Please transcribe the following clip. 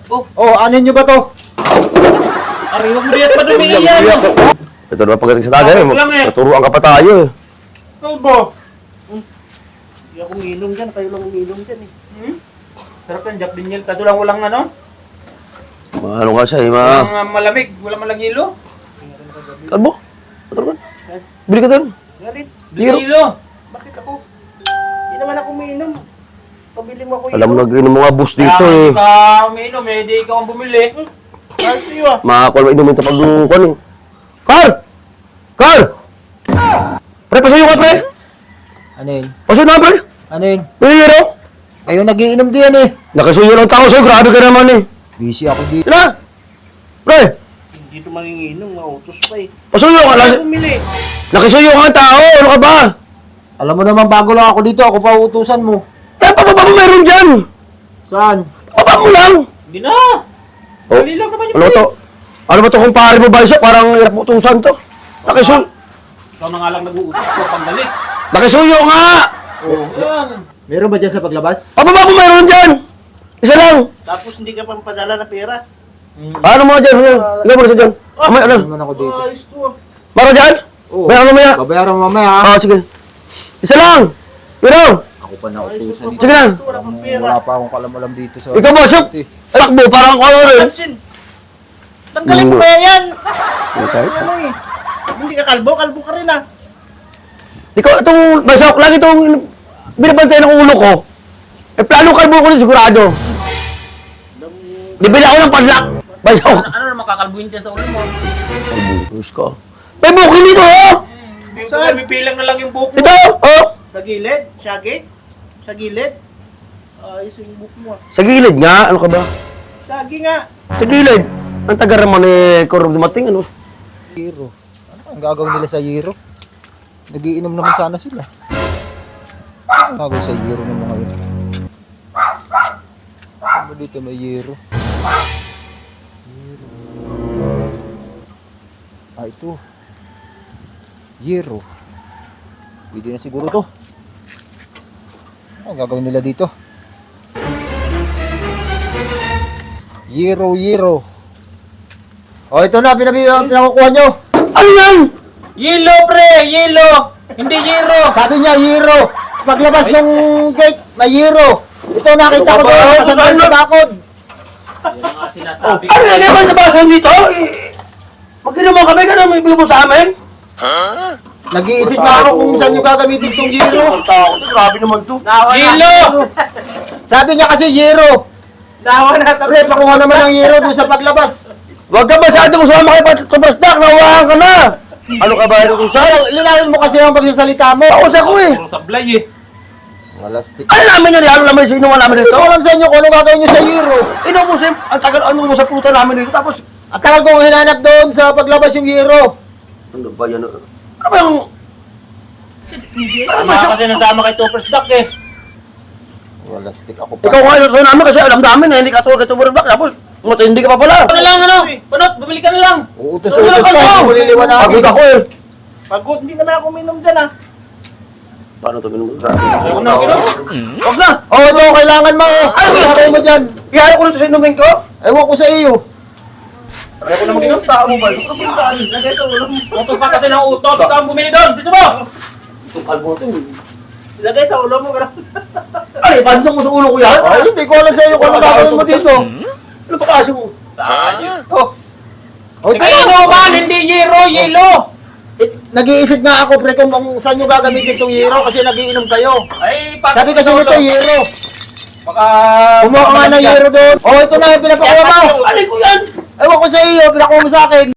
Oh, anin nyo ba to? Aray, huwag mo diyan padumi yan. Ito naman pagdating sa tagay, Bakit lang eh? naturuan ka pa tayo eh. Ikaw ba? Hindi ako uminom dyan, kayo lang uminom dyan eh. Sarap yan, Jack Daniel. Kaso lang walang ano? Ano nga siya, Walang malamig. Walang malagilo. Kalbo? Naturuan? Bili ka doon. Galit, Bililo. bakit ako? Hindi naman ako uminom. Pabili mo ako Alam mo, nag-inom mga bus dito Kaya eh. hindi ka umiinom eh. Hindi ikaw ang bumili. Ayos iyo ah. Makakal ba inumin ito pag lukuan eh. Carl! Carl! Pre, pasuyo ka pre! Ano yun? Pasuyo na pre! Ano yun? Pahihiro! Kayo nagiinom din eh. Nakasuyo ng tao sa'yo, grabe ka naman eh. Busy ako dito. Sina! Pre! Dito manginginom, mautos pa eh. Pasuyo ka! Bumili. Nakasuyo ka ng tao! Ano ka ba? Alam mo naman, bago lang ako dito, ako pa utusan mo. Kaya pababa mo meron dyan! Saan? Pababa mo lang! Hindi na. Oh, Dali lang naman ano ba to? Ano ba to kung pare mo ba siya? Parang hirap utusan to. Nakisuyo! Ikaw na nga lang nag-uutos ko pang dali. Nakisuyo nga! Yan. Meron ba dyan sa paglabas? Pababa mo meron dyan! Isa lang! Tapos hindi ka pang padala ng pera. Ano mo dyan? Ikaw mo na siya dyan. Amay, ano? Naman ako dito. Ah, Ayos to ah. Maro dyan? Oo. Bayaran mo maya. Babayaran mo mamaya ha. Ah, sige. Isa lang! Pero! Ako pa na utusan dito. Sige na! Wala kang pera. Wala pa akong kalam-alam dito sa... Ikaw ba, Sop? Takbo, parang ako ano rin. Pansin. Tanggalin mo kaya yan. Ano eh. Hindi ka kalbo, kalbo ka rin ah. Ikaw, itong, basok, lagi itong binabantay ng ulo ko. Eh, plano kalbo ko rin sigurado. Bibili ako ng padlock. Basok. Ano naman kakalbuhin dyan sa ulo mo? Bus ko. May bukil dito, oh! Saan? Bibilang na lang yung buhok mo. Ito, oh! Sa gilid, shaggy. Sa gilid. Ayos yung book mo ah. Sa gilid nga, ano ka ba? Shaggy nga. Sa gilid. Ang taga naman eh, Corp dumating, ano? Yero. Ano ang gagawin nila sa Yero? Nagiinom naman sana sila. Ano ang gagawin sa Yero ng mga yun? Ano dito may Yero? Yero. Ah, ito. Yero. Pwede na siguro to. Ano ang gagawin nila dito? Yero, Yero. Oh, ito na, pinakukuha nyo. Ano yan? Yellow, pre! Yellow! Hindi yero! Sabi niya, Yero. Paglabas ng gate, may Yero. Ito, nakita ko doon, kasandal sa bakod. Yan ang nga sinasabi ko. Ano nagay ba sa baso dito? Mag-inom mo kami, gano'n may bigay mo sa amin? Nag-iisip nga ako kung saan nyo gagamitin itong Yero. Ang tao to, grabe naman to. Yellow! Sabi niya kasi Yero. Dawa na Pre, pakuha naman ng Yero doon sa paglabas. Huwag ka masyado mo sumama kayo pati tubrasdak, nawahan ka na. Ano ka ba, ano sa? Linawin mo kasi ang pagsasalita mo. Ako sa ko eh. Puro sablay eh. Malastik. Ano namin yan? Ano namin sa inuman namin Ito dito? alam sa inyo kung ano gagawin nyo sa Yero. Inom mo sa, ang tagal, ano mo sa puta namin dito, tapos, At tagal kong hinanap doon sa paglabas yung Yero. ano ba yan? Ano ba yung, Tama kasi nasama kay Topper's Duck eh. Malastik ako ikaw pa. nga sa namin kasi alam namin eh, hindi ka tulad kay tubrasdak, tapos, hindi ka pa pala. Ano lang ano? Panot, bumili ka na lang. Uutos-utos ka, hindi mo liliwanagin. Pagod ako eh. Pagod, hindi naman ako uminom dyan ah. Paano ito minum sa Ayaw na, gino? Huwag na! Oh, ito, kailangan mo. Ano gagawin mo dyan? Ihalo ko rito sa inumin ko. Ewan ko sa iyo. Ayaw ko na mag-inom. Tao mo ba? Lagay sa ulo mo. Utos pa kasi ng utos. Ikaw ang bumili doon. Dito mo! Itong kalbo ito. Lagay sa ulo mo. Gano'n. Ano, ipandong ko sa ulo ko yan? Ay, hindi ko alam sa iyo kung ano gagawin mo dito. Ano ba kasi mo? Sa ayos to. Oh, ito Ay, na. inuman! Hindi yero! Yelo! Nag-iisip nga ako, pre, kung saan nyo gagamitin itong Yero kasi nagiinom kayo. Ay, Sabi kasi nito, Yero. Baka... Kumuha ka nga ng Yero doon. Oh, ito na yung pinapakuha mo. Alay ko yan! Ewan ko sa iyo, pinakuha mo sa akin.